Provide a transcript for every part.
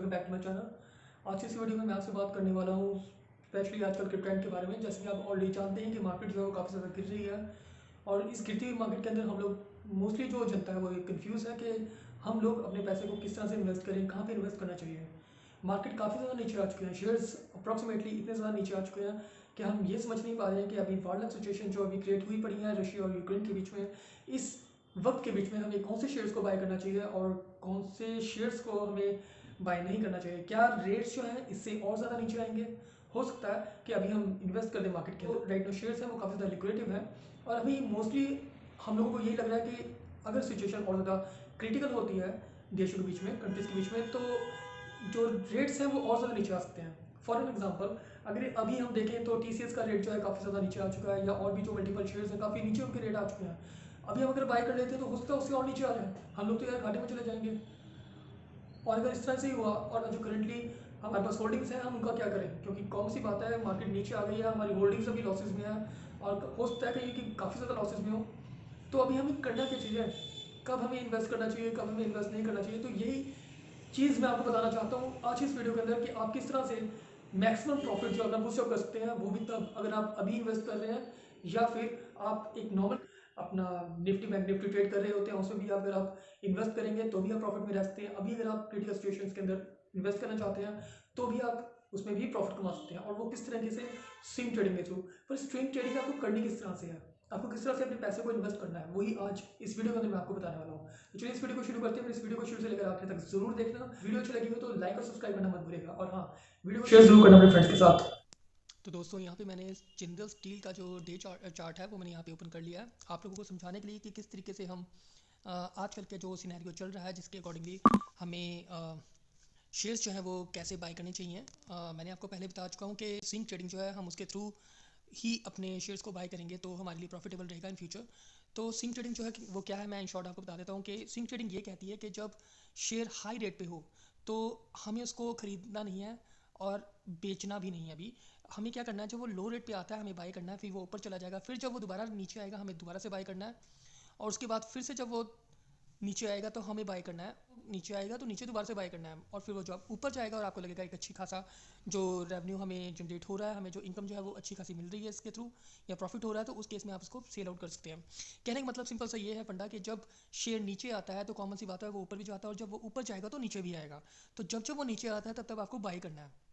Welcome back to my channel. आज की इस वीडियो में मैं आपसे बात करने वाला हूँ स्पेशली आजकल के ट्रेंड के बारे में। जैसे कि आप ऑलरेडी जानते हैं कि मार्केट जो है वो काफ़ी ज़्यादा गिर रही है और इस गिरती हुई मार्केट के अंदर हम लोग मोस्टली जो जनता है वो कंफ्यूज है कि हम लोग अपने पैसे को किस तरह से इन्वेस्ट करें, कहाँ पे इन्वेस्ट करना चाहिए। मार्केट काफ़ी ज़्यादा नीचे आ चुके हैं, शेयर्स अप्रॉक्सीमेटली इतने ज़्यादा नीचे आ चुके हैं कि हम ये समझ नहीं पा रहे हैं कि अभी वार्डन सिचुएशन जो अभी क्रिएट हुई पड़ी है रशिया और यूक्रेन के बीच में, इस वक्त के बीच में हमें कौन से शेयर्स को बाय करना चाहिए और कौन से शेयर्स को हमें बाय नहीं करना चाहिए। क्या रेट्स जो है इससे और ज़्यादा नीचे आएंगे? हो सकता है कि अभी हम इन्वेस्ट कर दें मार्केट के अंदर। राइट नो शेयर्स हैं वो काफ़ी ज़्यादा लिक्विडेटिव है और अभी मोस्टली हम लोगों को यही लग रहा है कि अगर सिचुएशन और ज़्यादा क्रिटिकल होती है देशों के बीच में, कंट्रीज़ के बीच में, तो जो रेट्स हैं वो और ज़्यादा नीचे आ सकते हैं। फॉर एन एग्जाम्पल, अगर अभी हम देखें तो TCS का रेट जो है काफ़ी ज़्यादा नीचे आ चुका है, या और भी जो मल्टीपल शेयर्स हैं काफ़ी नीचे उनके रेट आ चुके हैं। अभी हम अगर बाय कर लेते हैं तो हो सकता है उससे और नीचे आ जाए, हम लोग तो यार घाटे में चले जाएंगे। और अगर इस तरह से ही हुआ और जो करंटली हमारे पास होल्डिंग्स हैं हम उनका क्या करें, क्योंकि कौन सी बात है मार्केट नीचे आ गई है, हमारी होल्डिंग्स अभी लॉसेज में है और हो सकता है कहीं कि काफ़ी ज़्यादा लॉसेज में हो। तो अभी हमें करना क्या चाहिए, कब हमें इन्वेस्ट करना चाहिए, कब हमें इन्वेस्ट नहीं करना चाहिए। तो यही चीज़ मैं आपको बताना चाहता हूँ आज इस वीडियो के अंदर कि आप किस तरह से मैक्सिमम प्रॉफिट जो अपना बुस्टअप कर सकते हैं, वो भी तब अगर आप अभी इन्वेस्ट कर रहे हैं या फिर आप एक नॉर्मल अपना निफ्टी बैंक निफ्टी ट्रेड कर रहे होते हैं, उसमें भी अगर आप इन्वेस्ट करेंगे तो भी आप प्रॉफिट में रह सकते हैं। अभी अगर आप क्रिटिकल सिचुएशंस के अंदर इन्वेस्ट करना चाहते हैं तो भी आप उसमें भी प्रॉफिट कमा सकते हैं। और वो किस तरीके से? स्विंग ट्रेडिंग के थ्रू। पर स्विंग ट्रेडिंग आपको करनी किस तरह से है, आपको किस तरह से अपने पैसे को इन्वेस्ट करना है, वही आज इस वीडियो के अंदर मैं आपको बताने वाला हूँ। तो चलिए इस वीडियो को शुरू करते हैं। इस वीडियो को शुरू से लेकर आखिर तक जरूर देखना। वीडियो अच्छी लगी हो तो लाइक और सब्सक्राइब करना मत भूलिएगा और हाँ, वीडियो को शेयर जरूर करना अपने फ्रेंड्स के साथ। तो दोस्तों यहाँ पे मैंने जिंदल स्टील का जो डे चार्ट है वो मैंने यहाँ पे ओपन कर लिया है आप लोगों को समझाने के लिए कि किस तरीके से हम आजकल के जो सिनेरियो चल रहा है जिसके अकॉर्डिंगली हमें शेयर्स जो है वो कैसे बाय करने चाहिए। मैंने आपको पहले बता चुका हूँ कि स्विंग ट्रेडिंग जो है हम उसके थ्रू ही अपने शेयर्स को बाय करेंगे तो हमारे लिए प्रॉफिटेबल रहेगा इन फ्यूचर। तो स्विंग ट्रेडिंग जो है वो क्या है, मैं इन शॉर्ट आपको बता देता हूँ कि स्विंग ट्रेडिंग ये कहती है कि जब शेयर हाई रेट पे हो तो हमें उसको ख़रीदना नहीं है और बेचना भी नहीं है। अभी हमें क्या करना है, जब वो लो रेट पे आता है हमें बाय करना है, फिर वो ऊपर चला जाएगा, फिर जब वो दोबारा नीचे आएगा हमें दोबारा से बाय करना है, और उसके बाद फिर से जब वो नीचे आएगा तो हमें बाय करना है, नीचे आएगा तो नीचे दोबारा से बाय करना है, और फिर वो जब ऊपर जाएगा और आपको लगेगा एक अच्छी खासा जो रेवेन्यू हमें जनरेट हो रहा है, हमें जो इनकम जो है वो अच्छी खासी मिल रही है इसके थ्रू, या प्रॉफिट हो रहा है, तो उस केस में आप उसको सेल आउट कर सकते हैं। कहने का मतलब सिंपल सा ये है फंडा कि जब शेयर नीचे आता है तो कॉमन सी बात है वो ऊपर भी जाता है, और जब वो ऊपर जाएगा तो नीचे भी आएगा। तो जब जब वो नीचे आता है तब तब आपको बाय करना है।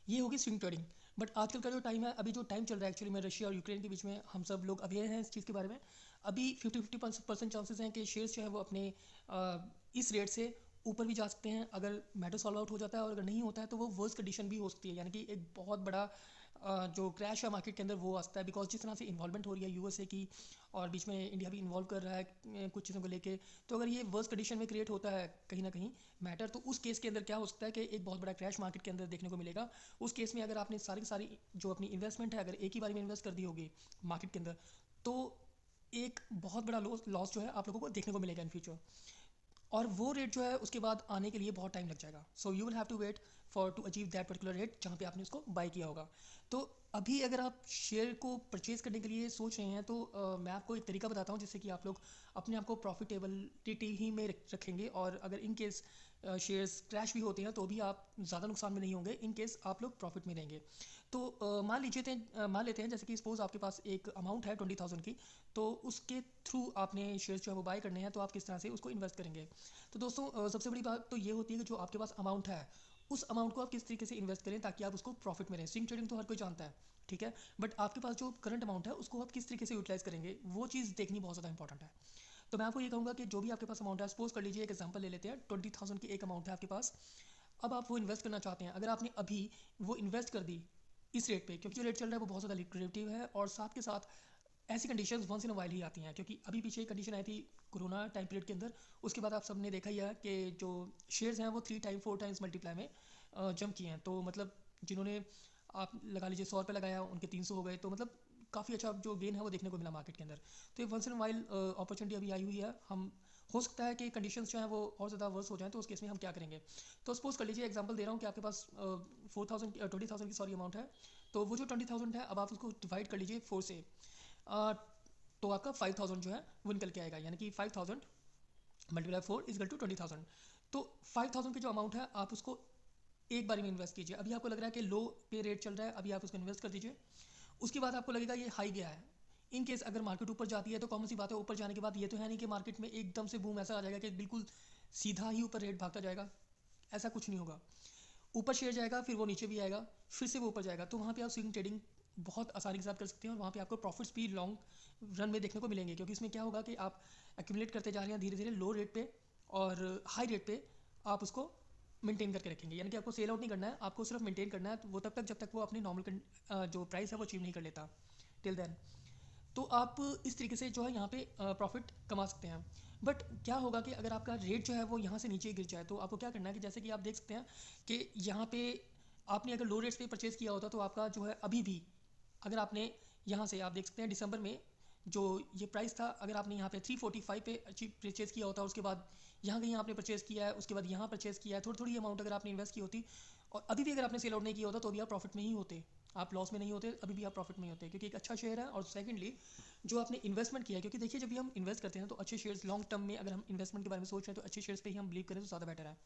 ये होगी स्विंग ट्रेडिंग। बट आजकल का जो टाइम है, अभी जो टाइम चल रहा है एक्चुअली में रशिया और यूक्रेन के बीच में, हम सब लोग अवेयर हैं इस चीज़ के बारे में। अभी 50-50% चांसेस हैं कि शेयर्स जो है वो अपने इस रेट से ऊपर भी जा सकते हैं अगर मैटर सॉल्व आउट हो जाता है, और अगर नहीं होता है तो वो वर्स्ट कंडीशन भी हो सकती है, यानी कि एक बहुत बड़ा जो क्रैश है मार्केट के अंदर वो आ सकता है। बिकॉज जिस तरह से इन्वॉल्वमेंट हो रही है USA की, और बीच में इंडिया भी इन्वॉल्व कर रहा है कुछ चीज़ों को लेके, तो अगर ये वर्स्ट कंडीशन में क्रिएट होता है कहीं ना कहीं मैटर, तो उस केस के अंदर क्या हो सकता है कि एक बहुत बड़ा क्रैश मार्केट के अंदर देखने को मिलेगा। उस केस में अगर आपने सारी की सारी जो अपनी इन्वेस्टमेंट है अगर एक ही बार में इन्वेस्ट कर दी होगी मार्केट के अंदर, तो एक बहुत बड़ा लॉस जो है आप लोगों को देखने को मिलेगा इन फ्यूचर। और वो रेट जो है उसके बाद आने के लिए बहुत टाइम लग जाएगा। So you will have to wait for to achieve that particular rate जहाँ पे आपने उसको बाय किया होगा। तो अभी अगर आप शेयर को परचेज करने के लिए सोच रहे हैं तो मैं आपको एक तरीका बताता हूँ जिससे कि आप लोग अपने आप को प्रॉफिटेबिलिटी ही में रखेंगे, और अगर इन केस शेयर्स क्रैश भी होते हैं तो भी आप ज़्यादा नुकसान में नहीं होंगे, इन केस आप लोग प्रॉफिट में रहेंगे। तो मान लेते हैं जैसे कि सपोज आपके पास एक अमाउंट है 20,000 की, तो उसके थ्रू आपने शेयर्स जो है वो बाय करने हैं, तो आप किस तरह से उसको इन्वेस्ट करेंगे। तो दोस्तों सबसे बड़ी बात तो ये होती है कि जो आपके पास अमाउंट है उस अमाउंट को आप किस तरीके से इन्वेस्ट करें ताकि आप उसको प्रॉफिट में रहें। स्विंग ट्रेडिंग तो हर कोई जानता है, ठीक है, बट आपके पास जो करंट अमाउंट है उसको आप किस तरीके से यूटिलाइज करेंगे वो चीज़ देखनी बहुत ज़्यादा इंपॉर्टेंट है। तो मैं आपको ये कहूँगा कि जो भी आपके पास अमाउंट है, सपोज कर लीजिए एक एग्जांपल ले लेते हैं, 20,000 की एक अमाउंट है आपके पास। अब आप वो इन्वेस्ट करना चाहते हैं, अगर आपने अभी वो इन्वेस्ट कर दी इस रेट पे, क्योंकि जो रेट चल रहा है वो बहुत ज़्यादा लिक्विडेटिव है, और साथ के साथ ऐसी कंडीशंस वंस इन वाइल ही आती हैं, क्योंकि अभी पीछे एक कंडीशन आई थी कोरोना टाइम पीरियड के अंदर, उसके बाद आप सबने देखा ही है कि जो शेयर्स हैं वो 3 टाइम 4 टाइम्स मल्टीप्लाई में जंप किए हैं। तो मतलब जिन्होंने आप लगा लीजिए 100 रुपये लगाया उनके 300 हो गए, तो मतलब काफ़ी अच्छा जो गेन है वो देखने को मिला मार्केट के अंदर। तो ये वंस इन वाइल अपॉर्चुनिटी अभी आई हुई है। हम हो सकता है कि कंडीशंस जो हैं वो और ज़्यादा वर्स हो जाएं, तो उस केस में हम क्या करेंगे। तो सपोज कर लीजिए एग्जांपल दे रहा हूँ कि आपके पास 20,000 की सॉरी अमाउंट है। तो वो जो 20,000 है अब आप उसको डिवाइड कर लीजिए 4 से, तो आपका 5,000 जो है वो निकल के आएगा, यानी कि 5,000 मल्टीप्लाई 4 इजकल टू 20,000। तो 5000 की जो अमाउंट है आप उसको एक बार में इन्वेस्ट कीजिए। अभी आपको लग रहा है कि लो पे रेट चल रहा है, अभी आप उसको इन्वेस्ट कर दीजिए। उसके बाद आपको लगेगा ये हाई गया है। इन केस अगर मार्केट ऊपर जाती है तो कॉमन सी बात है, ऊपर जाने के बाद ये तो है नहीं कि मार्केट में एकदम से बूम ऐसा आ जाएगा कि बिल्कुल सीधा ही ऊपर रेट भागता जाएगा, ऐसा कुछ नहीं होगा। ऊपर शेयर जाएगा, फिर वो नीचे भी आएगा, फिर से वो ऊपर जाएगा। तो वहाँ पे आप स्विंग ट्रेडिंग बहुत आसानी के साथ कर सकते हैं और वहाँ पे आपको प्रॉफिट्स भी लॉन्ग रन में देखने को मिलेंगे, क्योंकि इसमें क्या होगा कि आप एक्यूमुलेट करते जा रहे हैं धीरे धीरे लो रेट पे और हाई रेट पे आप उसको मेंटेन करके रखेंगे। यानी कि आपको सेल आउट नहीं करना है, आपको सिर्फ मेंटेन करना है वो तब तक जब तक वो अपनी नॉर्मल जो प्राइस है वो अचीव नहीं कर लेता, टिल देन। तो आप इस तरीके से जो है यहाँ पे प्रॉफिट कमा सकते हैं। बट क्या होगा कि अगर आपका रेट जो है वो यहाँ से नीचे गिर जाए तो आपको क्या करना है कि जैसे कि आप देख सकते हैं कि यहाँ पे आपने अगर लो रेट्स पे परचेज़ किया होता तो आपका जो है अभी भी, अगर आपने यहाँ से आप देख सकते हैं दिसंबर में जो ये प्राइस था, अगर आपने यहाँ पे 345 पे परचेज़ किया होता, उसके बाद यहाँ कहीं आपने परचेज़ किया है, उसके बाद यहाँ परचेज़ किया है, थोड़ी थोड़ी अमाउंट अगर आपने इन्वेस्ट की होती और अभी भी अगर आपने सेल आउट नहीं किया होता तो अभी आप प्रॉफिट में ही होते, आप लॉस में नहीं होते, अभी भी आप प्रॉफिट में ही होते, क्योंकि एक अच्छा शेयर है। और सेकेंडली जो आपने इन्वेस्टमेंट किया है, क्योंकि देखिए जब भी हम इन्वेस्ट करते हैं तो अच्छे शेयर्स लॉन्ग टर्म में, अगर हम इन्वेस्टमेंट के बारे में सोच रहे हैं तो अच्छे शेयर्स पे ही हम बिलीव करें तो ज़्यादा बेटर है।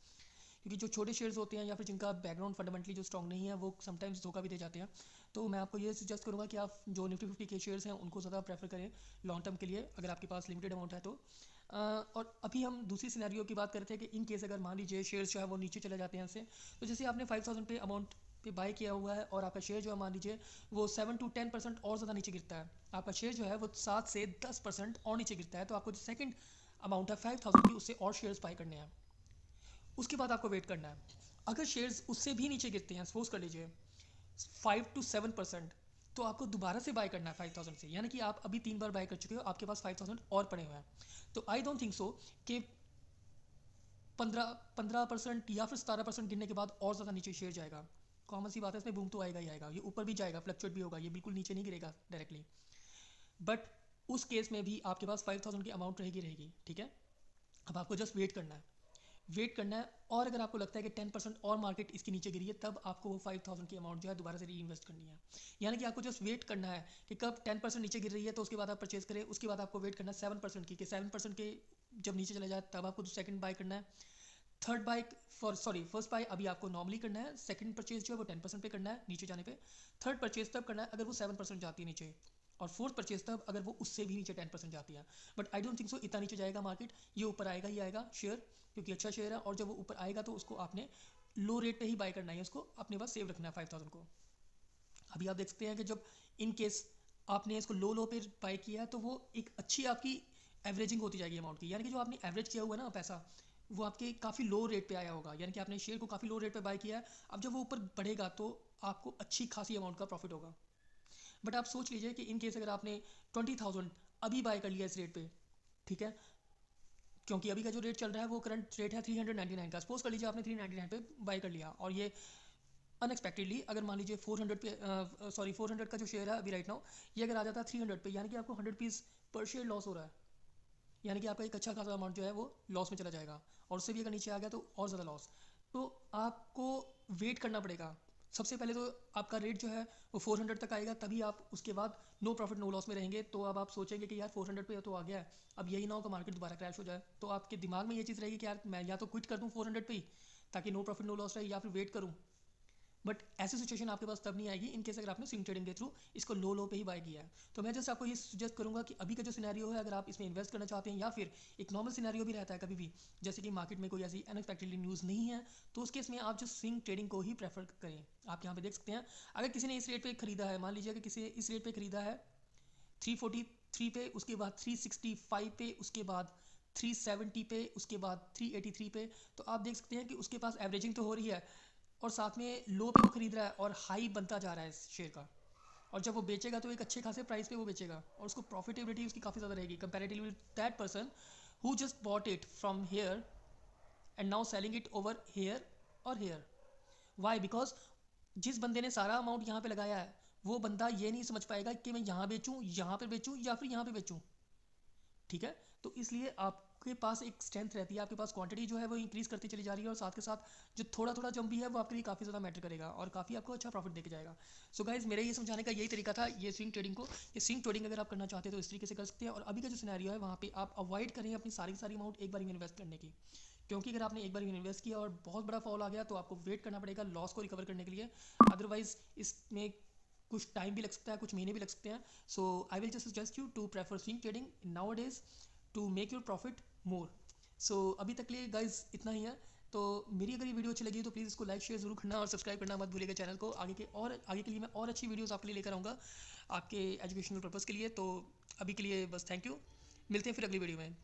क्योंकि जो छोटे शेयर्स होते हैं या फिर जिनका बैकग्राउंड फंडामेंटली जो स्ट्रॉन्ग नहीं है वो समटाइम्स धोखा भी दे जाते हैं। तो मैं आपको ये सजेस्ट करूँगा कि आप जो निफ्टी 50 के शेयर्स हैं उनको ज़्यादा प्रेफर करें लॉन्ग टर्म के लिए, अगर आपके पास लिमिटेड अमाउंट है तो। और अभी हम दूसरी सिनेरियो की बात कर रहे थे कि इन केस अगर मान लीजिए शेयर्स जो है वो नीचे चले जाते हैं इससे, तो जैसे आपने 5000 पे अमाउंट पे बाय किया हुआ है और आपका शेयर जो है मान लीजिए वो 7 to 10% और ज़्यादा नीचे गिरता है, आपका शेयर जो है वो 7 से 10% और नीचे गिरता है, तो आपको जो सेकंड अमाउंट है 5000 की उससे और शेयर्स बाय करने हैं। उसके बाद आपको वेट करना है। अगर शेयर्स उससे भी नीचे गिरते हैं, सपोज कर लीजिए 5 to 7%, तो आपको दोबारा से बाय करना है 5000 से। यानी कि आप अभी 3 बार बाय कर चुके हो, आपके पास 5000 और पड़े हुए हैं। तो आई डोंट थिंक सो कि 15% या फिर 17% गिरने के बाद और ज़्यादा नीचे शेयर जाएगा। कॉमन सी बात है, इसमें बूम तो आएगा ही आएगा, ये ऊपर भी जाएगा, फ्लक्चुएट भी होगा, ये बिल्कुल नीचे नहीं गिरेगा डायरेक्टली। बट उस केस में भी आपके पास 5000 की अमाउंट रहेगी रहेगी, ठीक है। अब आपको जस्ट वेट करना है, वेट करना है। और अगर आपको लगता है कि 10% और मार्केट इसके नीचे गिरी है, तब आपको वो 5000 की अमाउंट जो है दोबारा से री इन्वेस्ट करनी है। यानी कि आपको जस्ट वेट करना है कि कब 10% नीचे गिर रही है तो उसके बाद आप परचेज करें, उसके बाद आपको वेट करना है 7% की, कि 7% के जब नीचे चले जाए तब आपको सेकंड बाय करना है। थर्ड बाय फर्स्ट बाय अभी आपको नॉर्मली करना है, सेकंड परचेज जो है वो 10% पे करना है नीचे जाने पे, थर्ड परचेज तब करना है अगर वो 7% जाती है नीचे, और फोर्थ परचेज तब अगर वो उससे भी नीचे 10% जाती है। But I don't think so इतना नीचे जाएगा मार्केट, ये ऊपर आएगा ही आएगा शेयर, क्योंकि अच्छा शेयर है। और जब वो ऊपर आएगा तो उसको आपने लो रेट पे ही बाय करना है, उसको अपने पास सेव रखना है 5000 को। अभी आप देख सकते हैं कि जब इन केस आपने इसको लो पे बाय किया है तो वो एक अच्छी आपकी एवरेजिंग होती जाएगी अमाउंट की, यानी कि जो आपने एवरेज किया हुआ है ना पैसा, वो आपके काफ़ी लो रेट पे आया होगा, यानी कि आपने शेयर को काफ़ी लो रेट पे बाय किया है। अब जब वो ऊपर बढ़ेगा तो आपको अच्छी खासी अमाउंट का प्रॉफिट होगा। बट आप सोच लीजिए कि इन केस अगर आपने 20,000 अभी बाय कर लिया इस रेट पे, ठीक है, क्योंकि अभी का जो रेट चल रहा है वो करंट रेट है 399 का, सपोज कर लीजिए आपने 399 पे बाय कर लिया और ये अनएक्सपेक्टेडली अगर मान लीजिए 400 पे 400 का जो शेयर है अभी राइट नाउ, ये अगर आ जाता है 300 पे, यानी कि आपको 100 पीस पर शेयर लॉस हो रहा है, यानी कि आपका एक अच्छा खासा अमाउंट जो है वो लॉस में चला जाएगा। और उससे भी अगर नीचे आ गया तो और ज़्यादा लॉस। तो आपको वेट करना पड़ेगा। सबसे पहले तो आपका रेट जो है वो 400 तक आएगा, तभी आप उसके बाद नो प्रॉफिट नो लॉस में रहेंगे। तो अब आप सोचेंगे कि यार 400 पे तो आ गया है, अब यही ना हो कि मार्केट दोबारा क्रैश हो जाए, तो आपके दिमाग में ये चीज़ रहेगी कि यार मैं या तो क्विट कर दूँ 400 पे ही ताकि नो प्रॉफिट नो लॉस रहे, या फिर वेट करूँ। बट ऐसी सिचुएशन आपके पास तब नहीं आएगी इन केस अगर आपने स्विंग ट्रेडिंग के थ्रू इसको लो पे ही बाय किया है। तो मैं जस्ट आपको ये सजेस्ट करूंगा कि अभी का जो सिनेरियो है, अगर आप इसमें इन्वेस्ट करना चाहते हैं, या फिर एक नॉर्मल सिनेरियो भी रहता है कभी भी, जैसे कि मार्केट में कोई ऐसी अनएक्सपेक्टेडली न्यूज़ नहीं है, तो उस केस में आप जो स्विंग ट्रेडिंग को ही प्रेफर करें। आप यहाँ पे देख सकते हैं, अगर किसी ने इस रेट पे खरीदा है, मान लीजिए कि किसी ने इस रेट पे खरीदा है 343 पे, उसके बाद 365 पे, उसके बाद 370 पे, उसके बाद 383 पे, तो आप देख सकते हैं कि उसके पास एवरेजिंग तो हो रही है और साथ में लो पे वो खरीद रहा है और हाई बनता जा रहा है इस शेयर का। और जब वो बेचेगा तो एक अच्छे खासे प्राइस पे वो बेचेगा और उसको प्रॉफिटेबिलिटी उसकी काफ़ी ज़्यादा रहेगी comparatively that person who just bought it from here and now selling it over here और हेयर। वाई? बिकॉज जिस बंदे ने सारा अमाउंट यहाँ पे लगाया है वो बंदा ये नहीं समझ पाएगा कि मैं यहाँ बेचूँ, यहाँ पे बेचूँ या फिर यहाँ पे बेचूँ, ठीक है। तो इसलिए आपके पास एक स्ट्रेंथ रहती है, आपके पास क्वांटिटी जो है वो इंक्रीज करती चली जा रही है और साथ के साथ जो थोड़ा थोड़ा जंप भी है वो आपके लिए काफ़ी ज़्यादा मैटर करेगा और काफ़ी आपको अच्छा प्रॉफिट देके जाएगा। सो गाइज मेरे ये समझाने का यही तरीका था ये स्विंग ट्रेडिंग को। ये स्विंग ट्रेडिंग अगर आप करना चाहते हैं तो इस तरीके से कर सकते हैं। और अभी का जो सिनेरियो है वहाँ पे आप अवॉइड करें अपनी सारी अमाउंट एक बार में इन्वेस्ट करने की, क्योंकि अगर आपने एक बार इन्वेस्ट किया और बहुत बड़ा फॉल आ गया तो आपको वेट करना पड़ेगा लॉस को रिकवर करने के लिए, अदरवाइज इसमें कुछ टाइम भी लग सकता है, कुछ महीने भी लग सकते हैं। So I will just suggest you to prefer swing trading nowadays to make your profit more. So अभी तक के लिए गाइज इतना ही है। तो मेरी अगर ये वीडियो अच्छी लगी तो प्लीज़ इसको लाइक शेयर जरूर करना और सब्सक्राइब करना मत भूलिएगा चैनल को। आगे के लिए मैं और अच्छी वीडियोस आपके लिए लेकर आऊँगा आपके एजुकेशनल पर्पज़ के लिए। तो अभी के लिए बस थैंक यू, मिलते हैं फिर अगली वीडियो में।